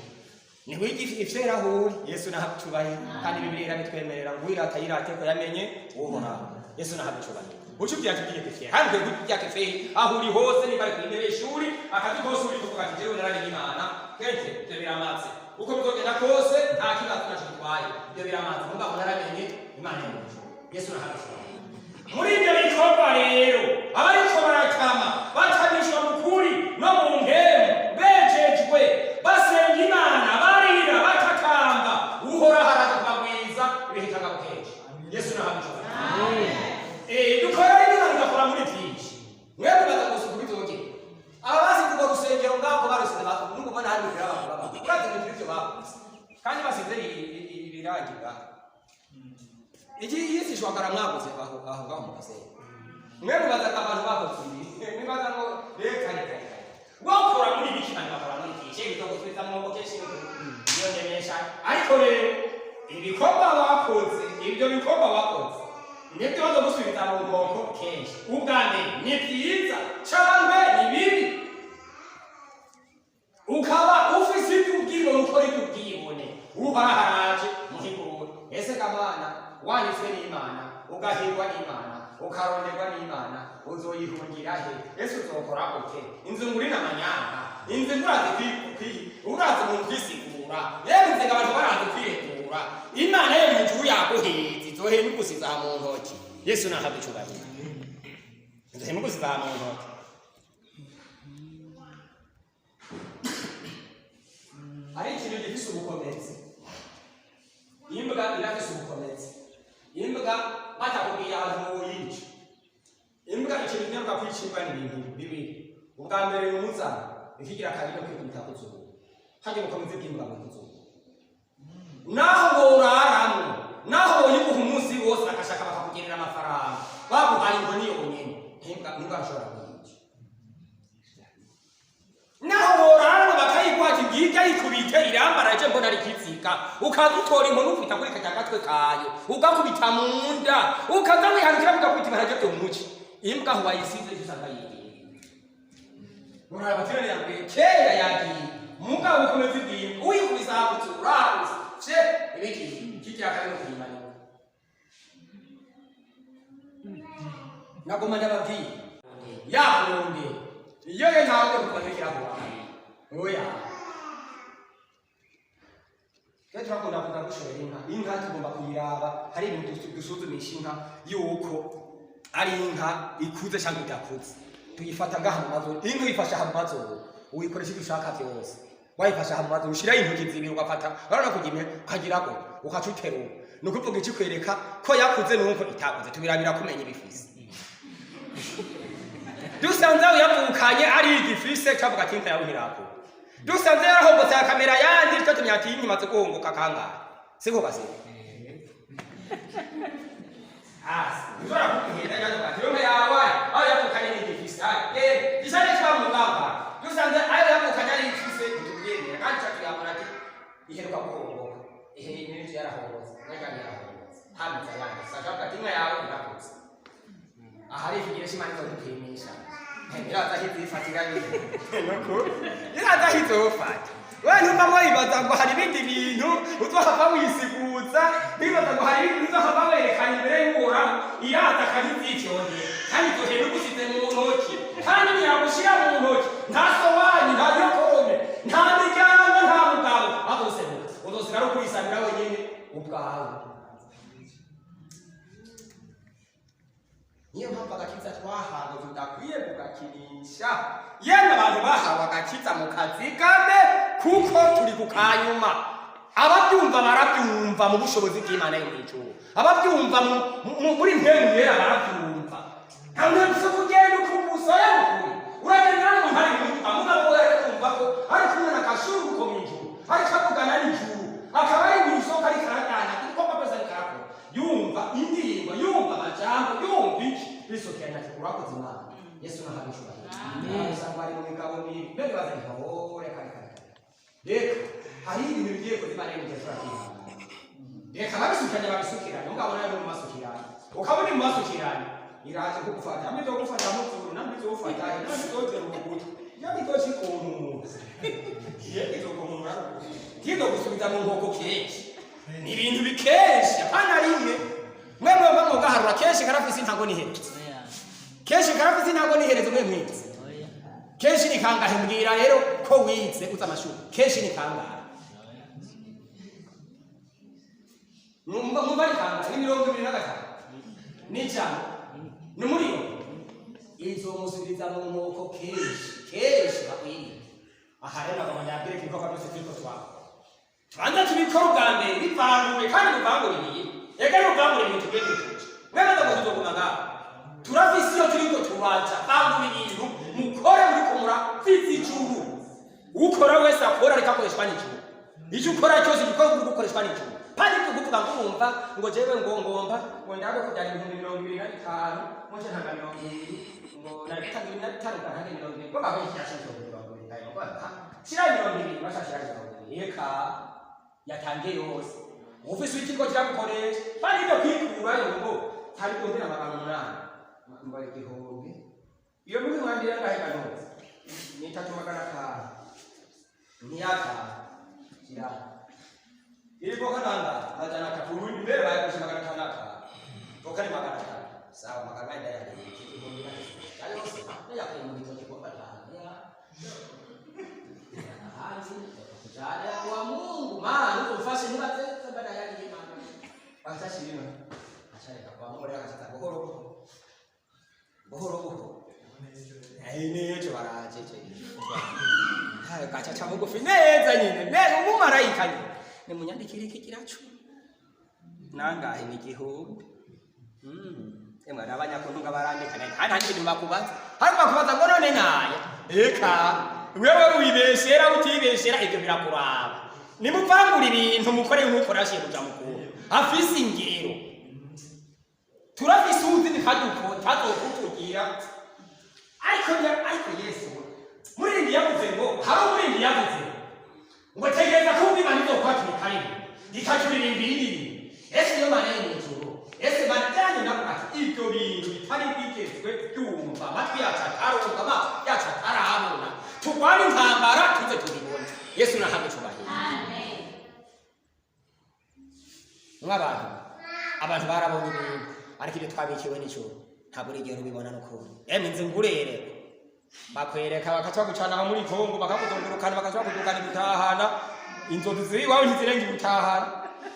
[SPEAKER 1] niwe ifera aho Yesu nahacubaye kandi Bibiliya bitwemerera ngo wirata yirate ko yamenye uhoraho Yesu nahacubaye ucubye atubwiye kefera handi kujya kefera aho uri hose ni bari kwindere ishuri akazi kose uri kuvuga ati jewe narari n'Imana kenshi biramatse uko bizogenda kose nta kibazo cyatwaye ibyo biramatse mugabo naramenye Imana y'ijuru Yesu nahacubaye muri ibyo bikorwa rero abariko barakama batamishwa mu kuri no mu nkemu beje bagira iki yisi shwagara mwakoze aho ngaho mukase mwe mubaza abantu bakoze ibi mwibaza ngo reka wakora muri bikana bakora muri kiche bitoko twita mu keshi yo nemesha ariko rero ibikorwa bakoze ibyo bikorwa bakoze nibyo bazo gusubiza mu bwoko kenshi ubwande ni byiza cyangwa ni bibi ukaba ufise ibyo ukora ibyo ubwibone ubaharaje muhiguro ese kamana wanditswe n'Imana ugahirwa n'Imana ukaronderwa n'Imana uzoyihungira he ese uzokora gute inzunguri n'amanyanga inzungurazi urazi mu kwisigura rero nzenga abantu barazi kwiregura Imana yo mu juru yaguhezi zohe n'ugusiza mu ntoki Yesu nahabwe cyubahiro zohe n'ugusiza mu ntoki ari ikintu gifise ubukomezi imbwa irafise ubukomezi imbwa batakubwiye ahantu woyica imbwa ikintu nyamva kwicirwa n'ibintu bibiri ubwa mbere n'umuzana ikigira kabiri no kwikubita ku zuba hajya ubukomezi bw'imbwa mu zuba naho woraramwe naho woyiguha umunsi wose akashaka bakakugenera amafaranga baguhaye ngo niyo nyene imbwa nshobora kuyica naho woraramwe bakayigwata ibyiga yikubite irambaraje mbona ari kitsika ukadutora inkoni ufita kuri kajya gatwe kayo ugakubita mu nda ukaza wihanukira ugakubita ibaraje byo muci imbwa aho wayisize usanga yigiye muraba tirane yambwe kera yagiye mugabo ukomeze ibintu uyikubisa hakurya uraruza che ibiki kigira kandi no kuyimana nagoma ndababwiye yakunde iyo ye ntawe kubanekera aho oya Kaya turakunda kuvuga gushora inka tugomba kuyiraba hari ibintu dusuzumisha inka yuko ari inka ikuze cyangwa idakuze tuyifata ngaha mu mazo inka ifasha ha mu mazo uyikoresha ibyo ushaka byose wayifasha ha mu mazo ushira intoki zibiri ugafata barana kugime ukagirako ukacuterura nukuvuga iki kwereka ko yakuze nuko itakuze tubirabira kumenya ibifise dusanze uyavukanye ari igifise cyavuga ati inka yawe ntirako dusanze yarahobotse ya kamera yandi cyo tumyati inyuma zo guhunguka kangara siko base uzora kuhira yaje katironga yawe aho yavukanye n'igifise gisane cyo mu ngamba dusanze ayo yavukanye ari igifise tubwire kandi cyo yabona ati iheruka guhunguka n'ibyo yarahobotse n'agani yarahobotse hamza yandi saka katinga yawe irakoze ahari figire shimani zo kwimisha iraza hizifatira niko iraza hizofata wani mama ibaza ngo hari ibindi bintu uzohava wisiguza bibaza ngo hari ibindi uzohava werekana imbere y'ura iraza kazizicyonye kandi dohe n'ugusize mu ntoki kandi ntiyagushira mu ntoki nta sobanyi nta yokome nta miryango nta mugabo azoseruka uzosigara ukwisabira wenyine ubwawe niyo mpamvu agakiza twahawe tudakwiye kugakinisha yemwe abantu bahawe agakiza mu kazi kame kuko turi kukanyuma ababyumva barabyumva mu bushobozi bw'Imana yo mw'ijuru ababyumva muri mpemu yera barabyumva hamwe gusa kugenda ukubusoya ukuri uragenda n'umuntu ari mu amugabo yari kumva ko ari kumwe na kashuru ko mw'ijuru ari kavugana n'ijuru akaba ari mu isoko ari karatana kuko bakoze ari karakora yumva indirimbo yumva amajambo yumva iki bisokera kikura ko Imana Yesu nahabishura amen usanga ari mu migabo mibi byo bibaza ngo reka reka hari ibintu bigiye ko Imana yo gufara reka babisukanya babisukira ngabo nayo mu masukirana ukabona mu masukirana iraje kugufata amito gufata muturu namito ufata namito rubutu yabito chikuntu yabito kumura kido gusubiza mu nkoko kenshi ni ibintu bikesha pana rimwe mwemwe bamwe gaharura kenshi karafise intango ni heretse kenshi karafise intango ni heretse mwe mwitse kenshi ni kangahe mbwira rero ko wize uza amashuri kenshi ni kangahe mumba ni kangahe ni 25 ni cyane ni muri yo izo musubiza mu nkoko kenshi bakwiriye aha rero abanya mbere kiko kabise kiko twako Twanza tubikora ubwa mbere bivanguye kandi bivanguriye ega n'ubwambure ibintu tugende tuje mwene ndago tuzokunaga turafise iyo turiko tubaca bangura ibintu mukore muri kumura fizi ijuru ukora wese akora ariko akoreshwa n'ijuru icyo ukora cyose gikora gukoreshwa n'ijuru kandi kuvuga ngo umva ngo jewe ngo ngomba ngo ndabe ko byari 2025 moje ntanga 20 ngo nabita 2025 kandi 20 ngo baho cyashije ngo ndayo sira 20 bashashira 20 eka yatangiye yose ufise ikigo cyagukoresha kandi ibyo kwikura ngo hari kumbira amagana umunani mbari igihumbi iyo muri mwandira ngaheka nose ni 3,500 niyaka kira ilipo kananga majana katuru mbere baye kusema kana kanaka tokani magana sawa magana ya igihumbi na yose ya kwa mtoto kwa patana ya hanzi kujali kwa Mungu maana ufashe ni batete baada ya hili mama basi lino acha kwa Mungu leo acha bohoro ine cyo baraje hayo kacha cha Mungu fineza nyine mbega umumarayika nyine ni munyandikire iki kiracu nangahe ni igihumbi emwe abanyakuntunga barandikana kandi ibintu bakubaza ngo none naya eka wewe wibeshera utibeshera ibyo birakuraba nimuvangura ibintu mukore nk'ukora ashiye kuja mukuru afise ingero turafise uzi nikaduko tazokutugira ariko Yesu murindi yavuze ngo hari murindi yavuze ngo tegereza kumva nizo kwaturi kandi dikacurira imbiri ese yo mane y'ijuru ese batanye nakati ibyo bintu bitari bigezwe byumva matwi yacatarunga ma yacatarabona tugwara intambara tuze tubibona Yesu nahamwe cyubahiro amen abantu barabonye ibintu ariko ibyo twabikiwe n'icyo ntabwo rigero bibona n'ukuri eminze ngurere bakwereka bakaca gucana muri Kongo bakakuzungurukana bakaca kudukana ibitahana inzozi ziri wawe ntizirenga ibitahana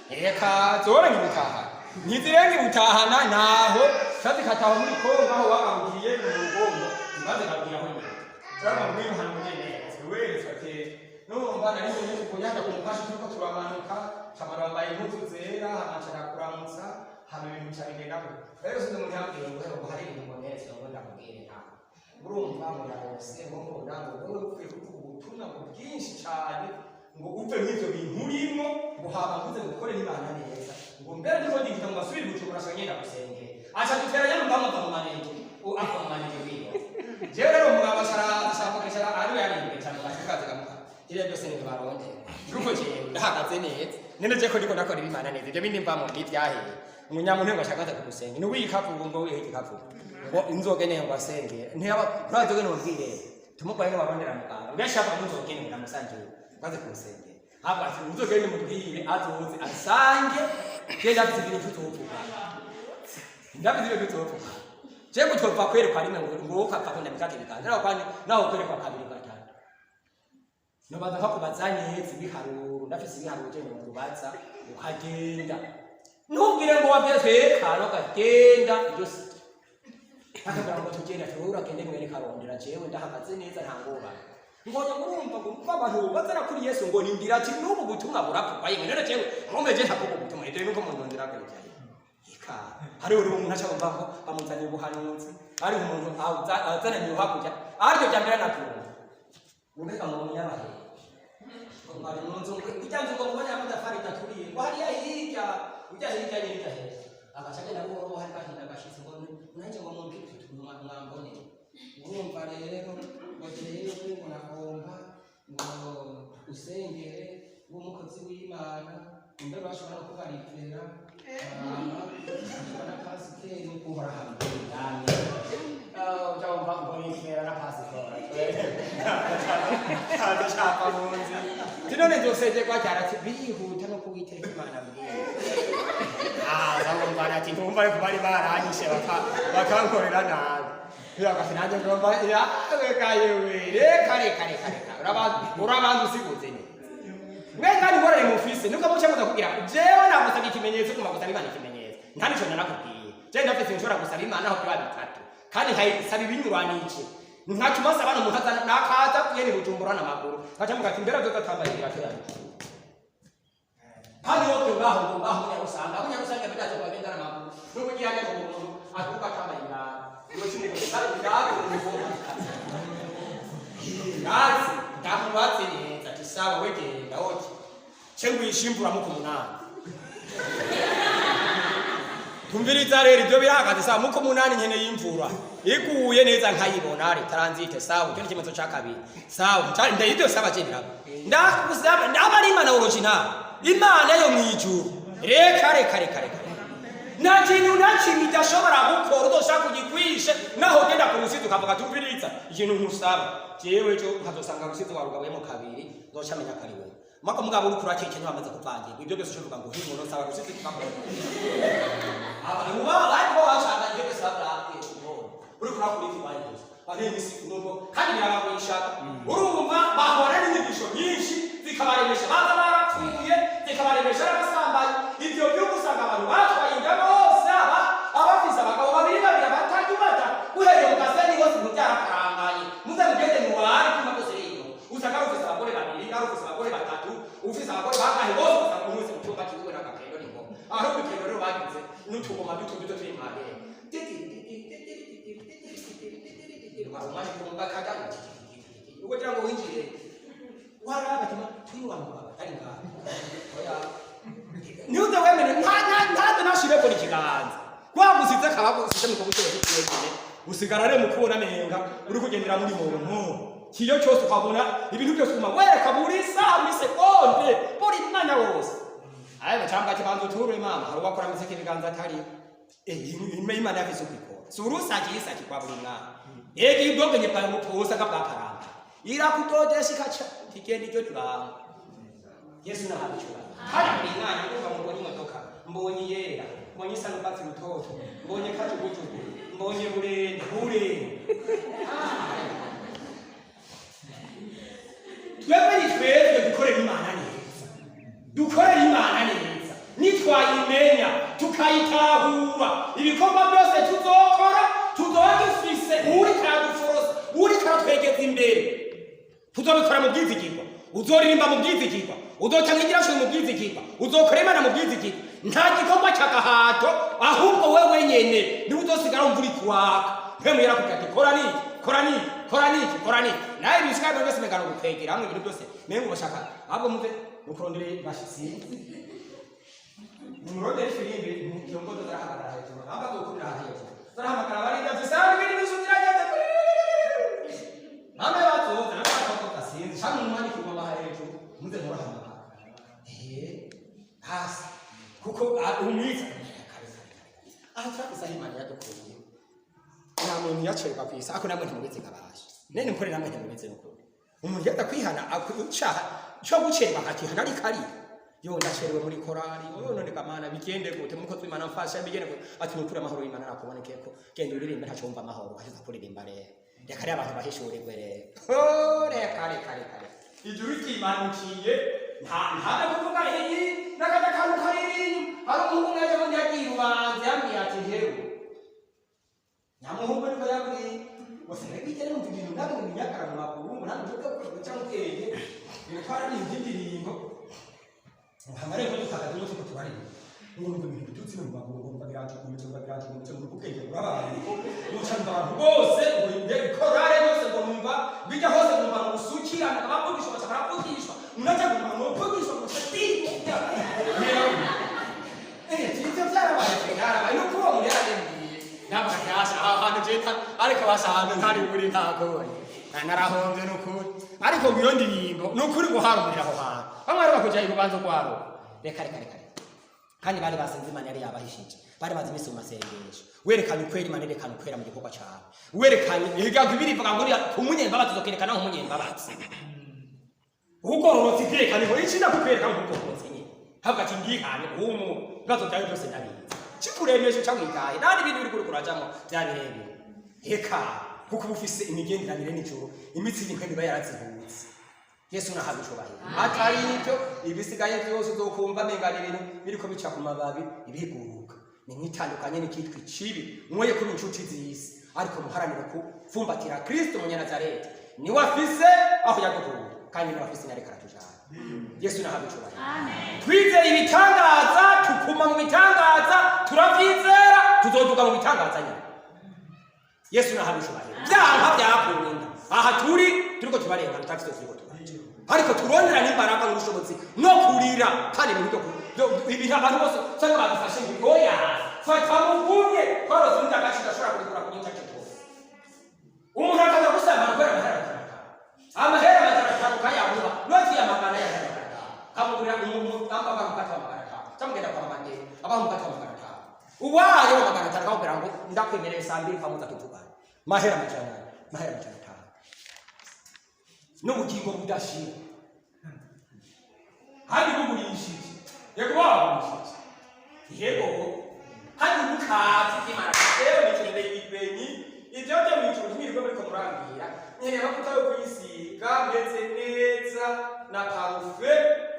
[SPEAKER 1] eka zorenge ibitahana ntizirenga ibitahana naho cyazikataho muri Kongo aho wakangiye mu rugongo maze kabwira aho nyine cyangwa muri hano nyene wewe sate no mbana ari nyine kunyanda kumukasha tuko turamanuka kamaramba impuzu zera amachara kuramutsa hano ibintu cyabigenda rero sinzi muri hamwe ngo hari ibintu neza ngo ndakubwire nta urumva ngo yarose ngo ndango wowe ukwiye kuvuga ubutumwa bwinshi cyane ngo upfe nk'ibyo bintu urimo ngo haba mvuze gukora Imana neza ngo mbere ndiko ndigita ngo basubire gucukura sanyenda gusenge acha duteranya mugamo mu manenge afa mu manenge biyo je rero mugabo ashaka kugashara ari yarimbe cyane bashakaze kamuka ire byose ni baronde ruko je ndahagaze neza nene je ko ndiko ndakora Imana neza ibyo bindi mvamo n'ibyahe umunyamuntu ngo ashakaze kugusenge ni wikavuga ngo wehe kikavuga ngo inzogene ngo asenge ntiyaba ntazogene ubwire tumubaye no barondera muganga ngashaka inzogene ngo namusangiye baze kumusenge haba inzogene mubwire azoze asange je ndafite ibintu tutovuga je gutova kwerekwa rimwe ngo ukapfa kunda bikakirika naho kwerekwa kabiri gatatu no baza bakubazanye hezi biharuro ndafise ibiharuro je ngo rubaza ukagenda ntubwire ngo wabyeze kano kagenda byose akabara ngo tugenda tuhura kende mwene karondera jewe ndahagaze neza ntangora ngonya murumva ngo abantu bazana kuri Yesu ngo nindira ati n'ubu butumwa burapfa yewe rero jewe nkomeje ntakuko butumwa rero nuko mu ndondera kare cyane ika hari uri umuntu acha kumva ko bamuzanye ubuhanuzi hari umuntu azana nyuha kujya aryo jambira nakuru ubeka mu nyabahe ngari munzu ujyanze ngo mbona amadafari takuriye ngo hari hirya ujya hirya n'irya heza agashaka nabo hari bahinda gashitse ngo nanjye ngo mu biti mwambone urumva rero ngo jewe ngo nagomba ngo usengere w'umukozi w'Imana imbere bashobora kubarifera na pasiteri kuhora hamwe ujya ngo yifera na pasiteri adashaka munzi tinone byose kwa cyarati bihuta no kuwiteka Imana mbere bangomba ati ntumva ko bari baranyishe bakankorera nabi yagafinanje ngomba ya kayewe reka urabanza usiguze ne mwenga ni ngorane mufise nuko muce muza kugira jewe nagusaba ikimenyetso kuma gusaba Imana ikimenyetso ntari cyo narakubwiye je ndafite nshobora gusaba Imana aho kuba bitatu kandi hayisaba ibinyuranije ntakimasa abantu muhaza nakaza kuyeni bujumbura n'amaguru kaca mugati mbere byo tatambagira cyane kandi wote ngaho nyarusanga bidaje kwa bendana n'amaguru nuko giye ko umuntu akuka tambagira iyo kimwe kandi ndago n'umuntu yazi ndamubatse neza tisawa wegenda wote chengu ishimbura mu kumunana tumviriza rero ibyo birahagaze sawa muko munani nkeneye imvura iguye neza nkayibona ari transit sawa cyo n'ikimezo cya kabiri sawa ndayibyo saba cyebira ndakuzaba ndabari imana original imana yo mwijuru reka nta kintu na kimwe idashobora gukora udoshaka kugikwishe naho genda ku rusizi ukavuga tumviriza ikintu nkusaba jewe cyo nkazosanga rusizi warugabuyemo kabiri ndoshamenya kari wewe mako mugabo uri kurake ikintu bamaze kuvangirwa ibyo byose ushobora ngo hino no saba rusizi tukakora abantu babo bashaka ibyo byose babwiye uri kurakura iki bayivuze bane misi nubwo kandi birabagwishaka urumva bahora n'inyigisho nyinshi zikabaremesha baza barapfuye zikabaremesha abasambanyi ibyo byo gusanga abantu batwaye inda bose abafise abagabo babiri batatu uhereye mu gaseni hose mubyarakaranganye muze mugende mu bari kuma byose rero usanga ufise abagore babiri ufise abagore batatu ufise abagore bangahe bose usanga umunsi mu cyumba kiwe n'agakendo n'ingo aho urukendo rero bagize n'utugoma duto turi impande umwanya kumva kajya kugira ngo winjire waraba tuma twiwa mu ari ngaho oya niuze wemene nta nashire ko ikiganza kwagusize kabagusize mu kubutero cy'ikirere usigarare mu kubona menga uri kugendera muri muntu kiyo cyose ukabona ibintu byose kuma wereka buri saa muri sekonde buri mwanya wose aye bacamba kibanzo turu mama hari wakora miseke ibiganza atari imana yafise ukikora surusaje yisaki kwa buri mwana egi ibonge pa muposa kapakaranga ira kutodesha kacha tikeni cyo twa Yesu na habichwa hari mwanya kuva mu boni motoka mbonye yera mbonye sanu batsi rutoto mbonye kaje gutugu mbonye bure twebwe dukorera imana neza nitwayimenya tukayitahura ibikorwa byose tuzokora tuzogifise uri kaduforosa uri katwegeza imbere tuzobikora mu bwizigirwa uzoririmba mu bwizigirwa uzotanga ingirasho mu bwizigirwa uzokora imana mu bwizigirwa nta gikorwa cy'agahato ahubwo wewe nyene ni uzosigara umvura ikwaka mpemuyera kugira ati kora niki naye bishika byose megano gukwegera hamwe ibintu byose mengo bashaka ahubwo muve mukurondere bashitsi murondere filimbe yongozo zarahagarara hejuru ahubwo gukubira hejuru zarahamagara barinda zisanga ibintu bizuzirageze name batoza n'abakoko kasinzi cyane umwanya kugoma hejuru muze murahamagara hasi kuko umwiza aha turakusa imana yadukuye nta muntu yacerwa ku isi ako namwe ntimubeze nk'abaje nene mpore namwe ntimubeze n'ukuri umuntu yada kwihana akucaha cyo gucerwa akatihana ari kari yo ndacerewe muri korari none kamana bigende gute muko twimana mfasha bigende gute ati nukuri amahoro y'Imana nakuboneke ko gende uririmbe ntaco wumva amahoro aheza kuririmba rero reka rero abantu bahishurirwe rero reka ijuru ry'imanukiye nta kuvuga iyi nakata kantu kariri hari umuhungu mwaje ngo yagiye ubanze yambwiye ati hewe nyamuhungu niko yambwiye wose bigere mu bintu ntabwo binyakara mu makuru ntabwo cyo ko cyangwa ubwenge bitwara n'indirimbo hamare ko tukaka cyo ko tubari ngo ibintu bitutsi mu makuru ngo bagiraje ku muco mu kubwenge burabaye ucanda abantu bose ngo inde korale yose ngo numva bijya hose ngo musukirana abavugisha bakavugisha unaje ngo muvugisha ngo tati tito byarabaye byarabaye no kuba muri arembiye nabwo yasha ahantu jeta ariko basahana ntari muri ntago narahonze no kuri ariko ngo iyo ndirimbo no kuri guharumira aho hantu bamwe bakujaye kubanza kwaro reka kandi bari basenze Imana yari yabahishije bari bazi iminsi mu masengesho werekanye ukwera Imana yerekana ukwera mu gikorwa cyawe werekanye ibigango birivuga ngo umunyembabazi uzokerekana umunyembabazi ugororotse byerekane ngo iki ndakukwereka nk'ugororotse nyine havuga ati ngihane umu gato byawe byose ndabizi kikuremeshe cyangwigaye nandi ibintu biri kuri kurajamo byabirebe heka kuko ubufise imigenderanire n'ijuru imitsi y'inkwende bayarazihutse Yesu nahabishobahira atari ibyo ibisigaye byose uzokumva mengana ibintu biriko bica ku mababi ibiguruka ni mwitandukanye n'ikitwa icibi mwoye kuri inshuti z'isi ariko muharanire kufumbatira Kristo Munyanazareti ni wafise aho yagukura kandi ni wafise nari karatujana Yesu nahabishobahira amen twizeye ibitangaza tukuma mu bitangaza turavyizera tuzoduga mu bitangaza nyine Yesu nahabishobahira byaha byakunda aha turiko tubarenga tutafite turiko ariko turondera n'imbaraga n'ubushobozi no kurira kandi ibintu abantu bose cyangwa badufashe ngoya fata mugumye koroza undi agaciro ashobora kurikura ku nyungu cyo cyose umuntu akaza gusaba kubera amahera amatarata ukayabura noti amagana yatarata kamugurira amba bamukata amagarata cyamugenda kwa mande abamukata amagarata uwayo amagarata akabwira ngo ndakwemereye saa 2 kamuza tuvugana mahera macana n'ubugingo budashira hari bugurishije yego wabugurishije yego hari bukazi kimara rero nikirebe ibenyi ibyo byo mwicuru ntibirirwe muri ko murangira nyereba kutayo kwisiga ndetse neza na parufe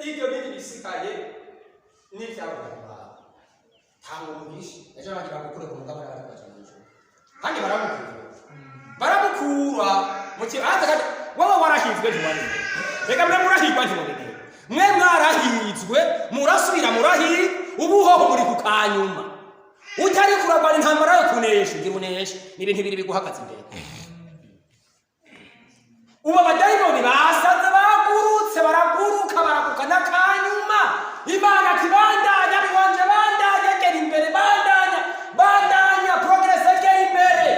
[SPEAKER 1] ibyo bindi bisikaye n'ibyabagaba ntabwo mugishi ejo bagira gukure ku mugabo y'abajyanije kandi baramukura mu kibanza kandi wowe warahizwe ntiwari reka mwe murahirwa ntimubone mwe mwarahizwe murasubira murahirwa ubuho muri kukanyuma utari kuragwana intambara yo kunesha ugira unesha n'ibintu biri biguhagaze imbere ubu abadayimoni basaze bagurutse baraguruka baragukana kanyuma imana kibandanya biwanje bandanya gera imbere bandanya progress gera imbere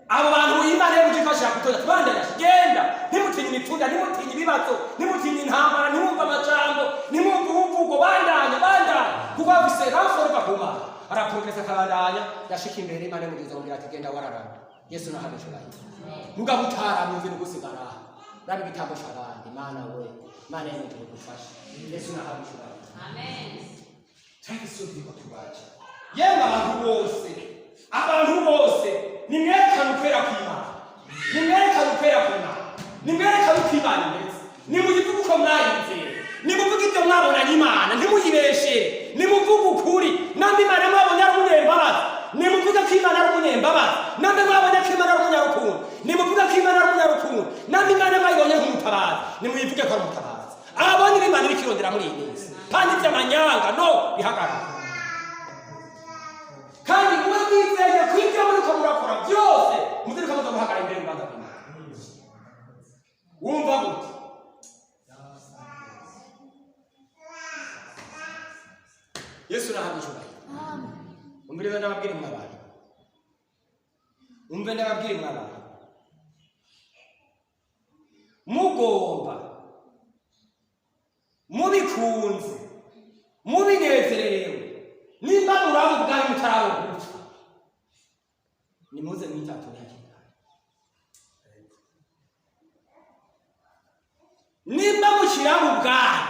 [SPEAKER 1] abo bantu imana yo gufasha gutoza bandanya genda ntimutinye imipfunda ntimutinye ibibazo ntimutinye intambara ntimwumva amajambo ntimwumva ubuvugo bandanya kuko bafise ramforwa kuma ara progress kabandanya yashika imbere imana mugize ngo ati genda wararana Yesu nahabishuraye mugabo utaramuze n'ugusigara nabi gitambo cy'abandi mana we mana y'imwe tugufasha Yesu nahabishuraye amen cyangwa se ubwo tubaje yemwe abantu bose nimwerekana ukwera kw'Imana nimwerekana ukw'Imana ndetse nimuyivuga uko mwayizeye nimuvuga ibyo mwabonanye Imana ntimuyibeshere nimuvuga ukuri namwe Imana mwabonye ari umunyembabazi nimuvuga ko Imana ari umunyembabazi namwe mwabonye ko Imana ari umunyarukundo nimuvuga ko Imana ari umunyarukundo namwe Imana mwayibonye nk'umutabazi nimuyivuge ko ari umutabazi ababonye Imana bikirondera muri iyi minsi kandi iby'amanyanga no bihagarara kandi muwe mwizeye ko ibyo muriko murakora byose muzirika muzamuhagara imbere y'urubanza rw'Imana wumva gute Yesu nahabishuraye umviriza ndababwire mwabana mugomba mubikunze mubinezererewe nimba murabo bwari mutarabugutse nimuze mwitature hakikana nimba mushiramo bwari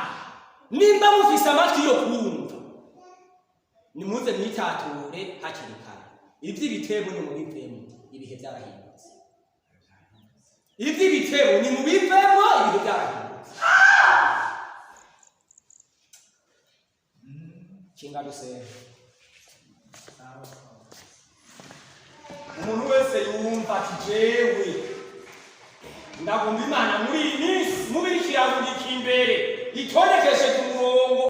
[SPEAKER 1] nimba mufise amatwi yo kumva nimuze mwitature hakikana iby'ibitebo ni mubivemo ibihe byarahindutse iby'ibitebo ni mubivemo ibihe byarahindutse kinga dusenge umuntu wese yumva ati jewe ndagomba Imana muri iyi minsi mubirikira imbere itondekesheje umurongo